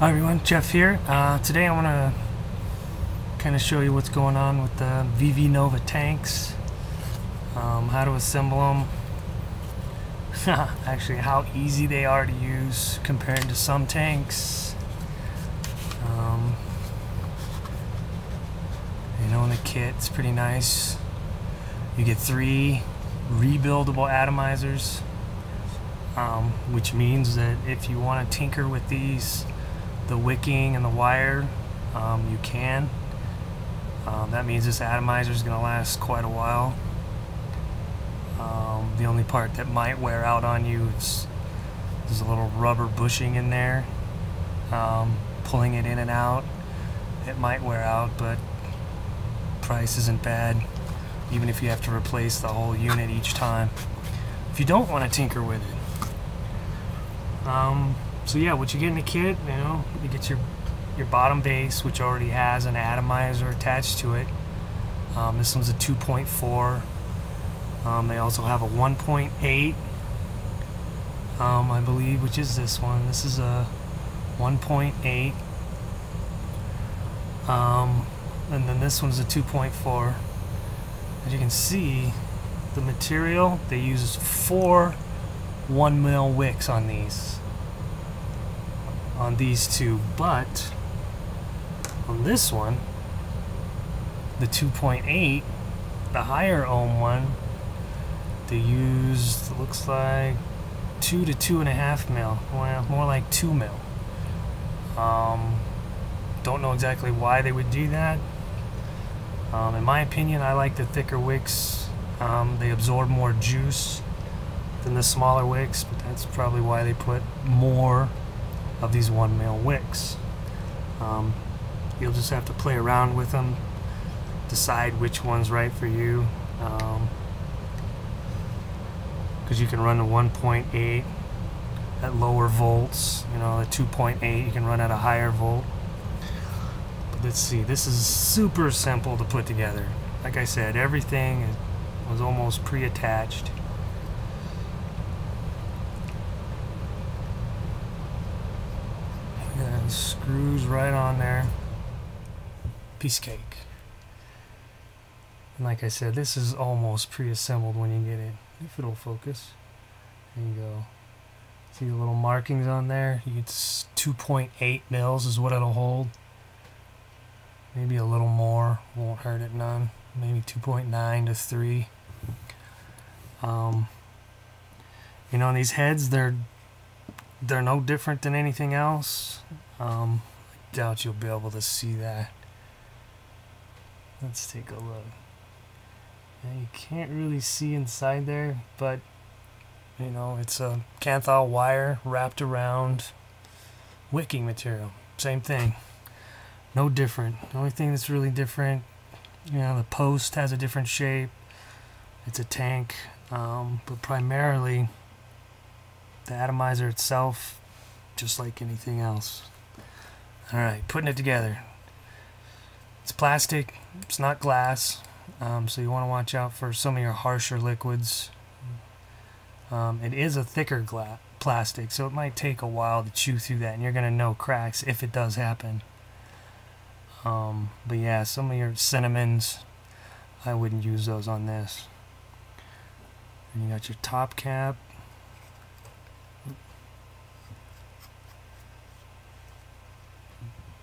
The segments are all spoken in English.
Hi everyone, Jeff here. Today I want to kind of show you what's going on with the ViVi Nova tanks, how to assemble them, actually how easy they are to use compared to some tanks. In the kit it's pretty nice. You get 3 rebuildable atomizers, which means that if you want to tinker with these, the wicking and the wire, you can. That means this atomizer is going to last quite a while. The only part that might wear out on you is there's a little rubber bushing in there. Pulling it in and out, it might wear out, but price isn't bad, even if you have to replace the whole unit each time, if you don't want to tinker with it. So yeah, what you get in the kit, you get your bottom base, which already has an atomizer attached to it. This one's a 2.4. They also have a 1.8, I believe, which is this one. This is a 1.8. And then this one's a 2.4. As you can see, the material, they use 4 1mm wicks on these two, but on this one, the 2.8, the higher ohm one, they used, looks like 2 to 2.5 mil, well, more like 2 mil. Don't know exactly why they would do that. In my opinion, I like the thicker wicks. They absorb more juice than the smaller wicks, but that's probably why they put more of these 1mm wicks. You'll just have to play around with them, decide which one's right for you, because you can run the 1.8 at lower volts, the 2.8 you can run at a higher volt. But let's see, this is super simple to put together. Like I said, everything was almost pre-attached. And screws right on there. Piece of cake. And like I said, this is almost pre-assembled when you get it. If it'll focus. There you go. See the little markings on there? You get 2.8 mils is what it'll hold. Maybe a little more. Won't hurt it none. Maybe 2.9 to 3. These heads, they're no different than anything else. I doubt you'll be able to see that. Let's take a look. Now, you can't really see inside there, but it's a Kanthal wire wrapped around wicking material. Same thing. No different. The only thing that's really different, the post has a different shape. It's a tank, but primarily the atomizer itself, just like anything else. Alright, putting it together. It's plastic, it's not glass, so you want to watch out for some of your harsher liquids. It is a thicker plastic, so it might take a while to chew through that, and you're going to know cracks if it does happen. But yeah, some of your cinnamons, I wouldn't use those on this. And you got your top cap.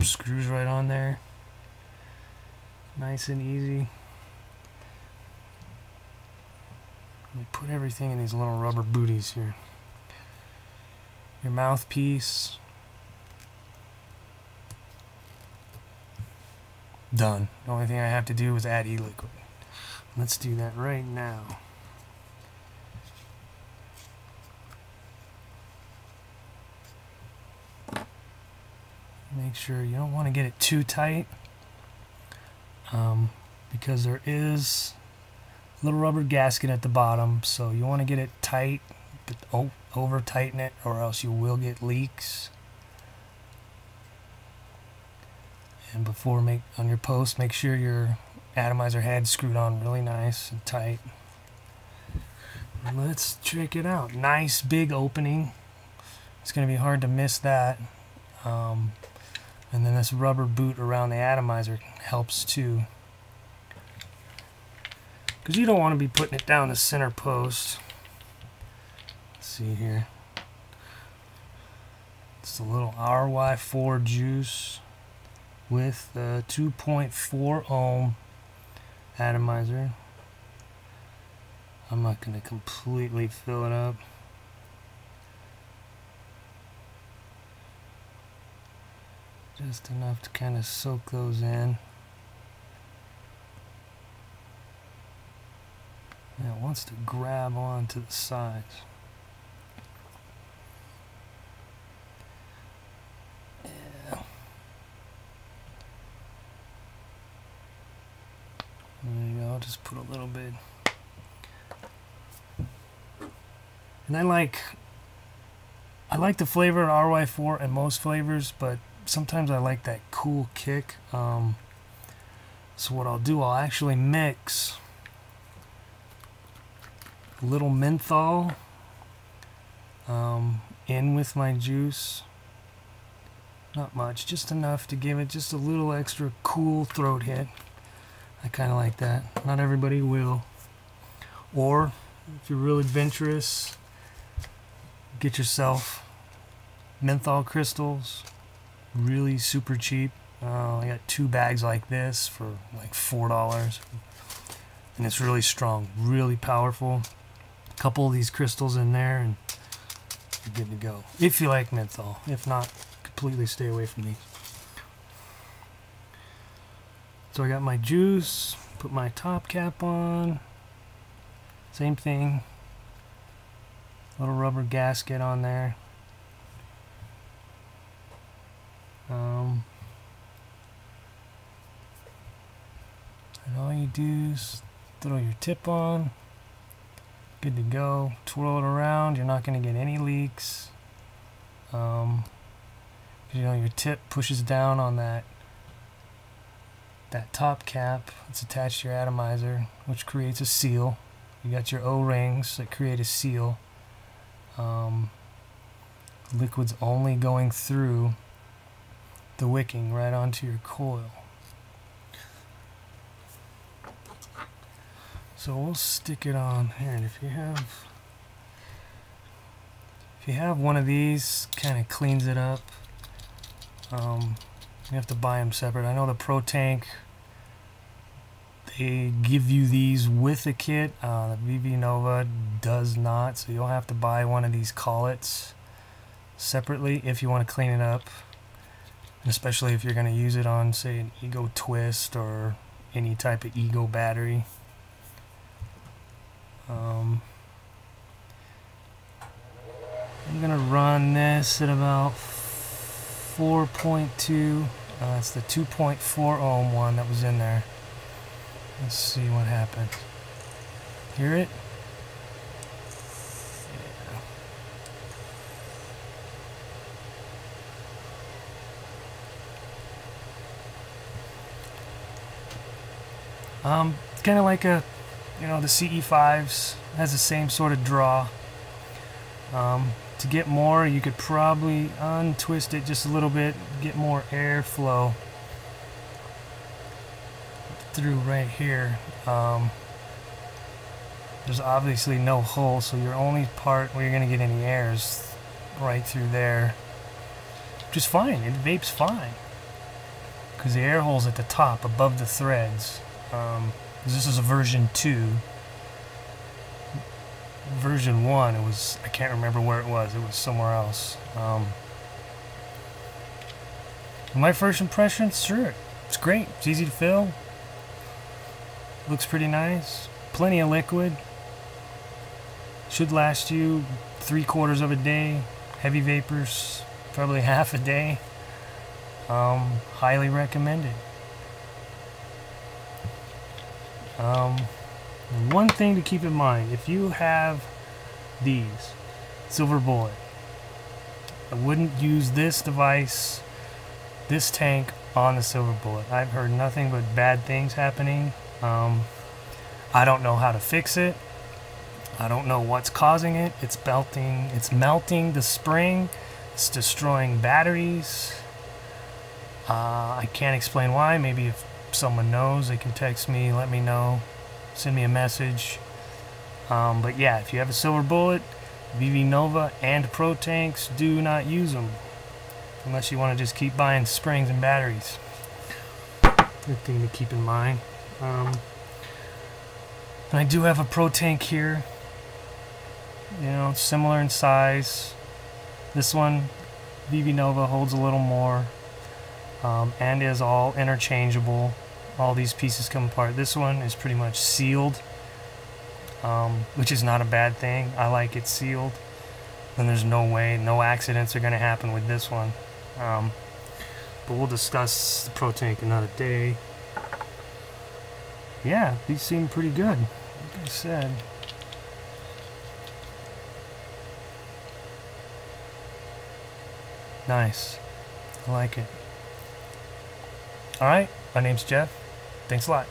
Screws right on there. Nice and easy. We put everything in these little rubber booties here. Your mouthpiece. Done. The only thing I have to do is add e-liquid. Let's do that right now. Make sure you don't want to get it too tight, because there is a little rubber gasket at the bottom, so you want to get it tight, but over tighten it, or else you will get leaks. And before on your post, make sure your atomizer head's screwed on really nice and tight. Let's check it out. Nice big opening. It's going to be hard to miss that. And then this rubber boot around the atomizer helps too, because you don't want to be putting it down the center post. Let's see here. It's a little RY4 juice with the 2.4 ohm atomizer. I'm not going to completely fill it up. Just enough to kind of soak those in. Now it wants to grab onto the sides. Yeah. There you go, just put a little bit. And I like the flavor of RY4 and most flavors, but sometimes I like that cool kick. So what I'll do, I'll actually mix a little menthol in with my juice. Not much, just enough to give it just a little extra cool throat hit. I kind of like that. Not everybody will. Or if you're real adventurous, get yourself menthol crystals. Really super cheap. I got 2 bags like this for like $4, and it's really strong, really powerful. A couple of these crystals in there and you're good to go, if you like menthol. If not, completely stay away from these. So I got my juice, put my top cap on, same thing, little rubber gasket on there. And all you do is throw your tip on, good to go, twirl it around, you're not going to get any leaks. You know, your tip pushes down on that top cap that's attached to your atomizer, which creates a seal. You got your O-rings that create a seal. Liquid's only going through the wicking right onto your coil. So we'll stick it on here, and if you have one of these, kind of cleans it up. You have to buy them separate. I know the Pro Tank, they give you these with a kit. The ViVi Nova does not, so you'll have to buy one of these collets separately if you want to clean it up, and especially if you're going to use it on, say, an Ego Twist or any type of Ego battery. I'm going to run this at about 4.2. It's the 2.4 ohm one that was in there. Let's see what happens. Hear it? Yeah. It's kind of like a, you know, the CE5s has the same sort of draw. To get more, you could probably untwist it just a little bit, get more airflow through right here. There's obviously no hole, so your only part where you're going to get any air is right through there, which is fine. It vapes fine because the air hole's at the top above the threads. This is a version 2. Version 1, it was, I can't remember where it was somewhere else. My first impression, sure, it's great, it's easy to fill, looks pretty nice, plenty of liquid, should last you 3/4 of a day, heavy vapors probably half a day. Highly recommended. One thing to keep in mind, if you have these silver bullet, I wouldn't use this device, this tank on the silver bullet. I've heard nothing but bad things happening. I don't know how to fix it. I don't know what's causing it. It's melting the spring It's destroying batteries. I can't explain why. Maybe if someone knows, they can text me, let me know, send me a message. But yeah, if you have a silver bullet, ViVi Nova and Pro Tanks, do not use them unless you want to just keep buying springs and batteries. Good thing to keep in mind. And I do have a Pro Tank here. You know, it's similar in size. This one, ViVi Nova, holds a little more, and is all interchangeable. All these pieces come apart. This one is pretty much sealed, which is not a bad thing. I like it sealed. And there's no accidents are going to happen with this one. But we'll discuss the Pro Tank another day. Yeah, these seem pretty good, like I said. Nice. I like it. Alright, my name's Jeff. Thanks a lot.